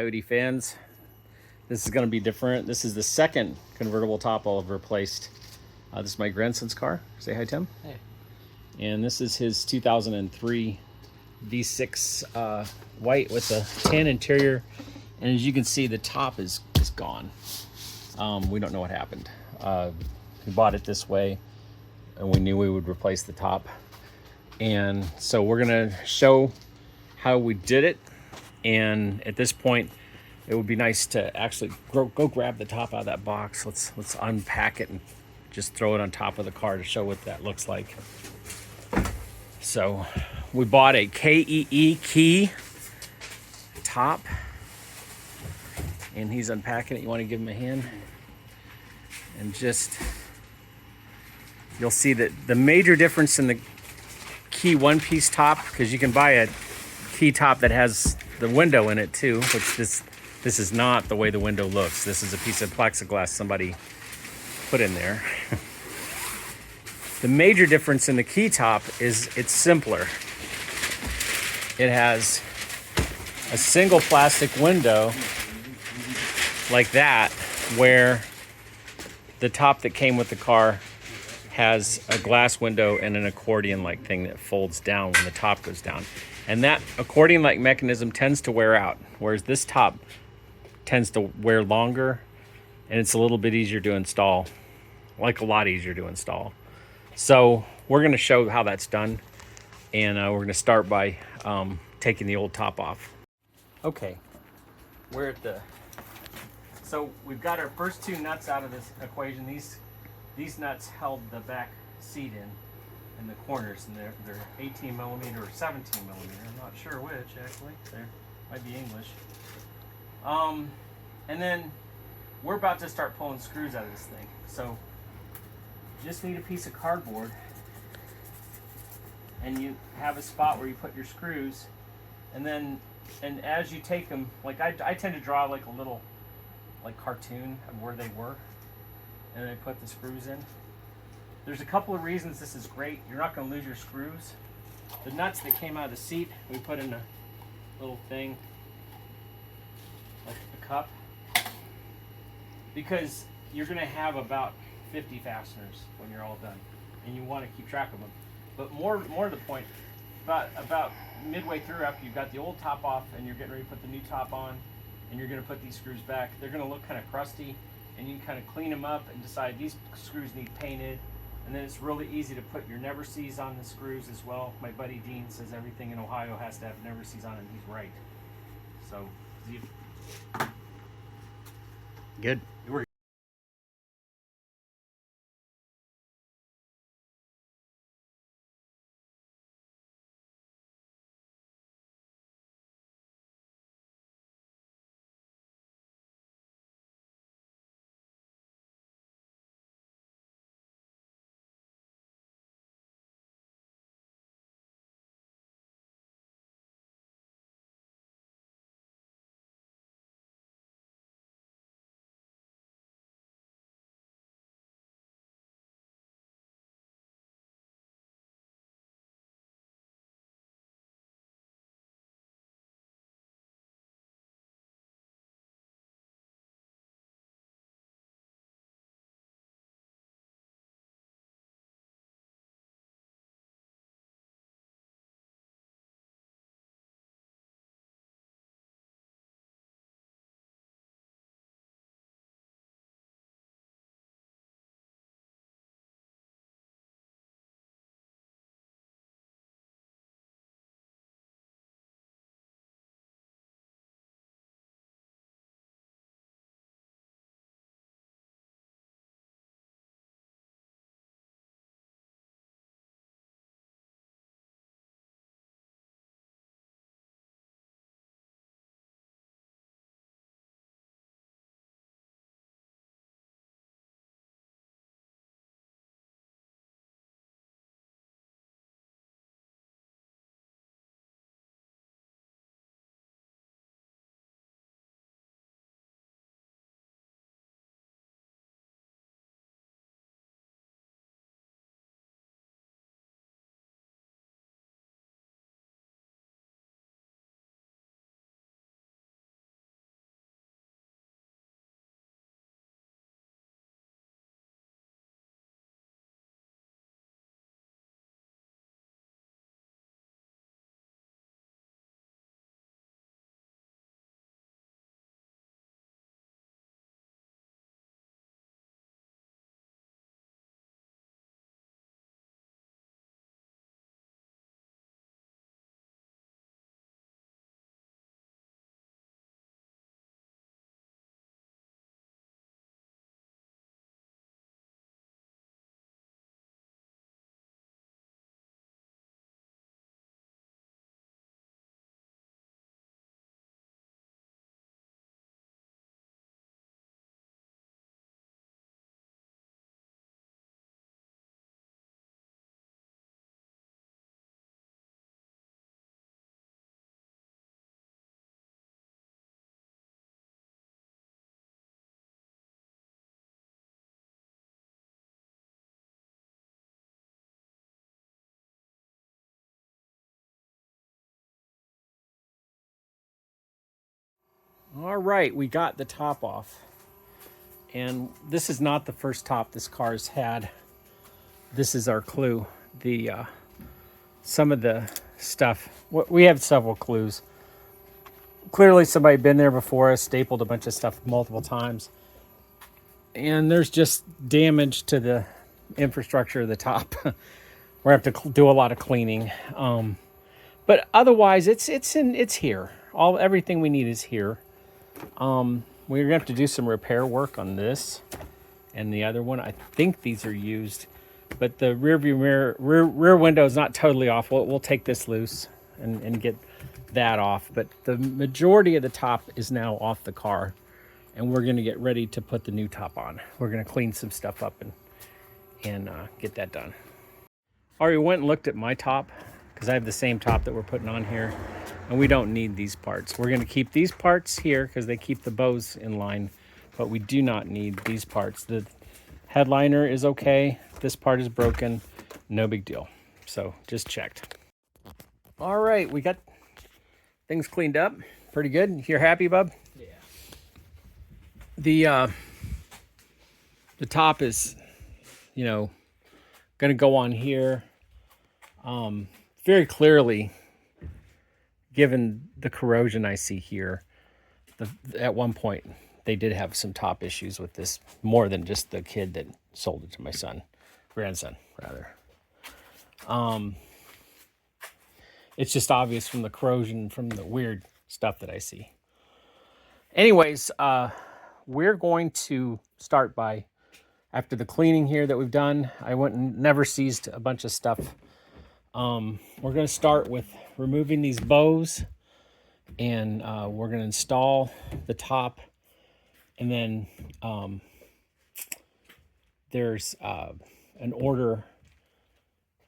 Coyote fans. This is going to be different. This is the second convertible top I'll have replaced. This is my grandson's car. Say hi, Tim. Hey. And this is his 2003 V6 white with a tan interior. And as you can see, the top is gone. We don't know what happened. We bought it this way, and we knew we would replace the top. And so we're gonna show how we did it. And at this point, it would be nice to actually go grab the top out of that box. Let's unpack it and just throw it on top of the car to show what that looks like. So we bought a KEE top, and he's unpacking it. You want to give him a hand? And just, you'll see that the major difference in the KEE one-piece top, because you can buy a KEE top that has the window in it too, which this is not the way the window looks. This is a piece of plexiglass somebody put in there. The major difference in the KEE top is it's simpler. It has a single plastic window like that, where the top that came with the car has a glass window and an accordion-like thing that folds down when the top goes down. And that accordion-like mechanism tends to wear out, whereas this top tends to wear longer, and it's a little bit easier to install, like a lot easier to install. So we're gonna show how that's done, and we're gonna start by taking the old top off. Okay, we're at so we've got our first two nuts out of this equation. These nuts held the back seat in the corners, and they're 18 millimeter or 17 millimeter. I'm not sure which, actually. There might be English. And then we're about to start pulling screws out of this thing. So you just need a piece of cardboard, and you have a spot where you put your screws, and as you take them, like I tend to draw like a little cartoon of where they were, and then I put the screws in. There's a couple of reasons this is great. You're not going to lose your screws. The nuts that came out of the seat, we put in a little thing, like a cup, because you're going to have about 50 fasteners when you're all done, and you want to keep track of them. But more to the point, about midway through, after you've got the old top off and you're getting ready to put the new top on, and you're going to put these screws back, they're going to look kind of crusty, and you can kind of clean them up and decide these screws need painted. And then it's really easy to put your never sees on the screws as well. My buddy Dean says everything in Ohio has to have never sees on it, and he's right. So good. All right, we got the top off. And this is not the first top this car's had. This is our clue. The some of the stuff, we have several clues. Clearly somebody been there before us, stapled a bunch of stuff multiple times. And there's just damage to the infrastructure of the top. We're gonna have to do a lot of cleaning. But otherwise, it's here. Everything we need is here. We're gonna have to do some repair work on this and the other one. I think these are used, but the rear window is not totally off. We'll take this loose and get that off. But the majority of the top is now off the car, and we're gonna get ready to put the new top on. We're gonna clean some stuff up and get that done. Already went and looked at my top because I have the same top that we're putting on here, and we don't need these parts. We're gonna keep these parts here because they keep the bows in line, but we do not need these parts. The headliner is okay. This part is broken, no big deal. So just checked. All right, we got things cleaned up. Pretty good. You're happy, bub? Yeah. The top is, gonna go on here. Very clearly, given the corrosion I see here, at one point they did have some top issues with this, more than just the kid that sold it to my grandson rather. It's just obvious from the corrosion, from the weird stuff that I see. Anyways, we're going to start by, after the cleaning here that we've done, I went and never seized a bunch of stuff. We're going to start with removing these bows, and we're going to install the top, and then there's an order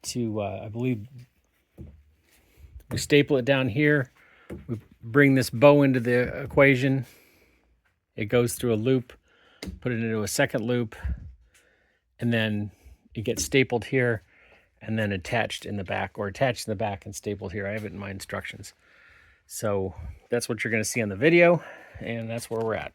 to, I believe, we staple it down here, we bring this bow into the equation, it goes through a loop, put it into a second loop, and then it gets stapled here and then attached in the back, or attached in the back and stapled here. I have it in my instructions. So that's what you're going to see on the video, and that's where we're at.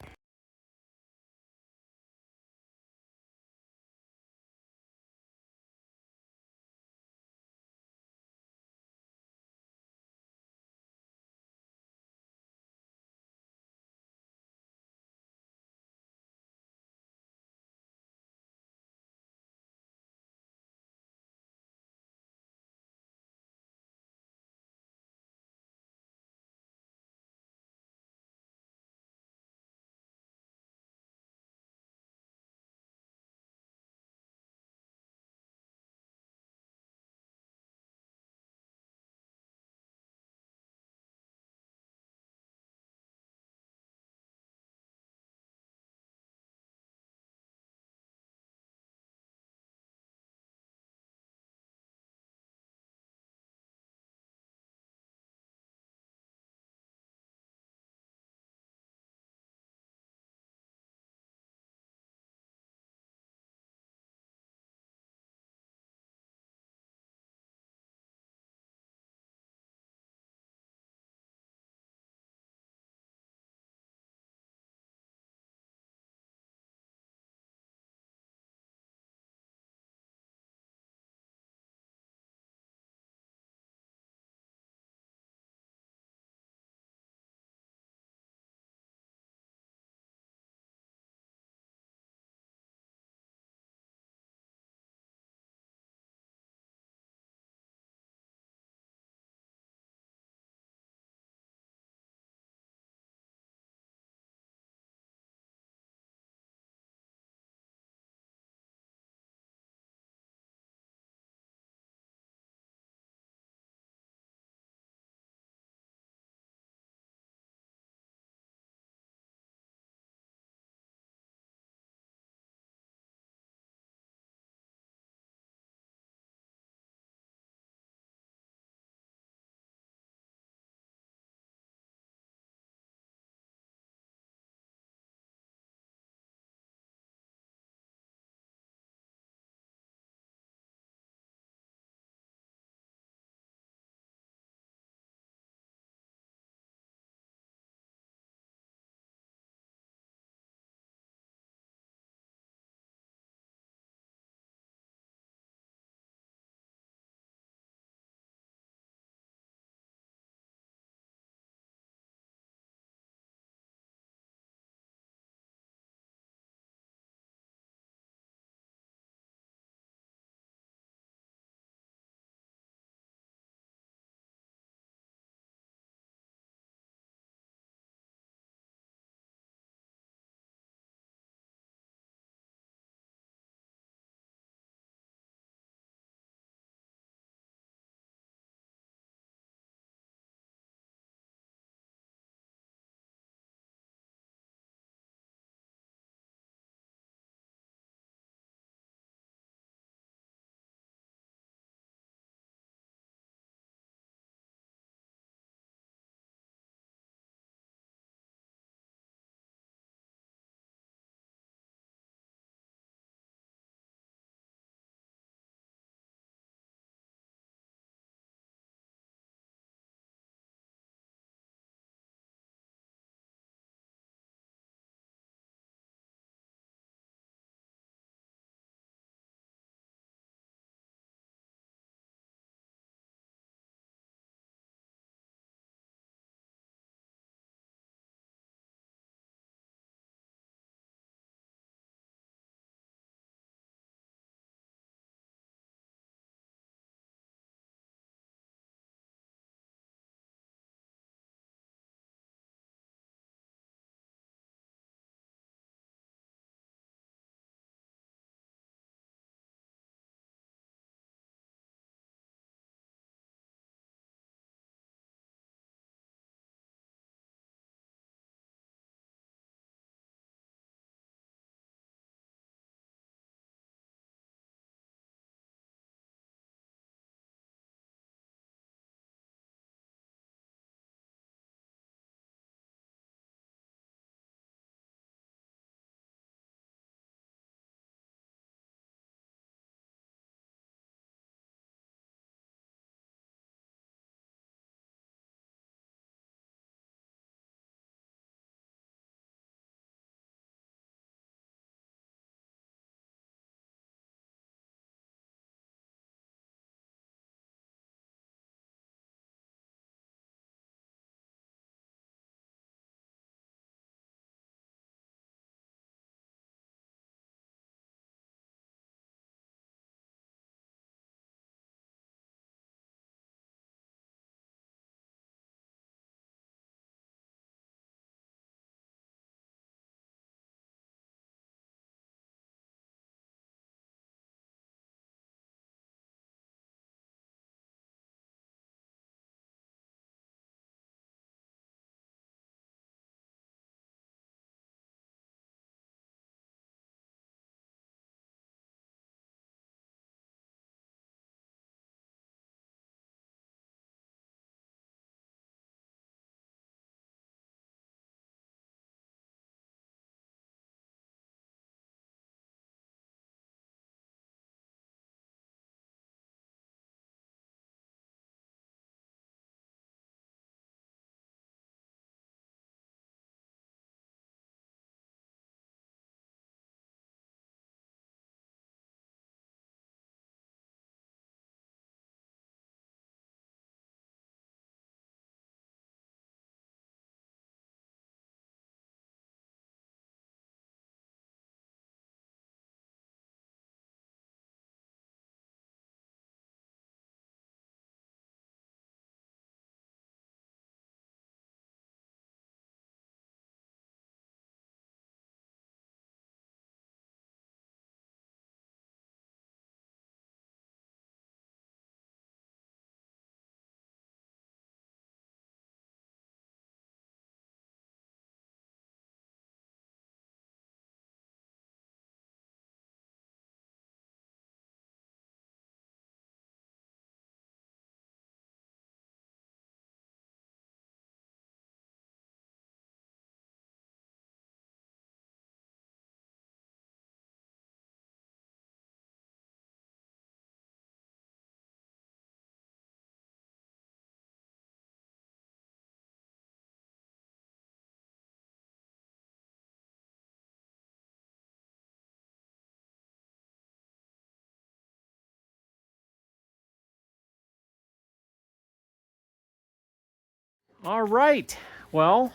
All right. Well,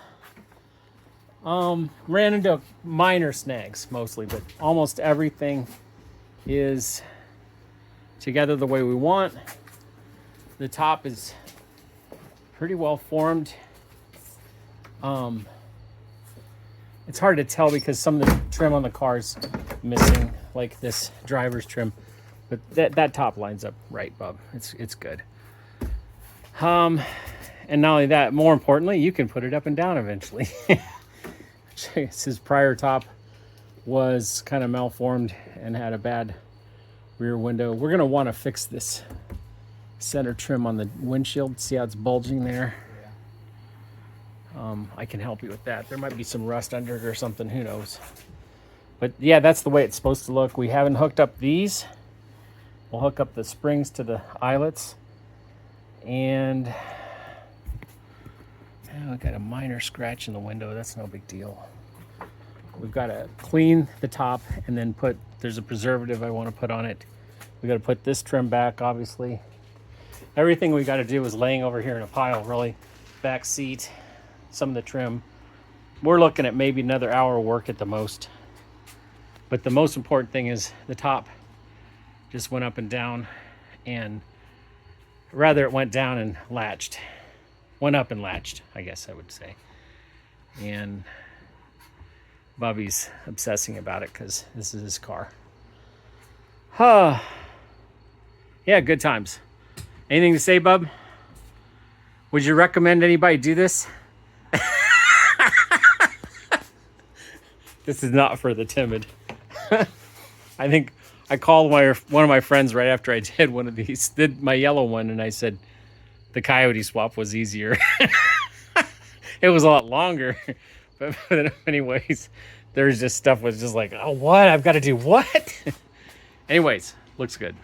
ran into minor snags mostly, but almost everything is together the way we want. The top is pretty well formed. It's hard to tell because some of the trim on the car is missing, like this driver's trim, but that top lines up right, bub. It's good. And not only that, more importantly, you can put it up and down eventually. His prior top was kind of malformed and had a bad rear window. We're gonna want to fix this center trim on the windshield. See how it's bulging there? I can help you with that. There might be some rust under it or something, who knows. But yeah, that's the way it's supposed to look. We haven't hooked up these. We'll hook up the springs to the eyelets. And I got a minor scratch in the window. That's no big deal. We've got to clean the top and then there's a preservative I want to put on it. We got to put this trim back, obviously. Everything we got to do is laying over here in a pile, really. Back seat, some of the trim. We're looking at maybe another hour of work at the most. But the most important thing is the top just went up and down, and rather it went down and latched. Went up and latched, I guess I would say. And Bobby's obsessing about it because this is his car. Yeah, good times. Anything to say, bub? Would you recommend anybody do this? This is not for the timid. I think I called one of my friends right after I did one of these, did my yellow one, and I said the Coyote swap was easier. It was a lot longer, but anyways, there's just stuff was just like, oh, what? I've got to do what? Anyways, looks good.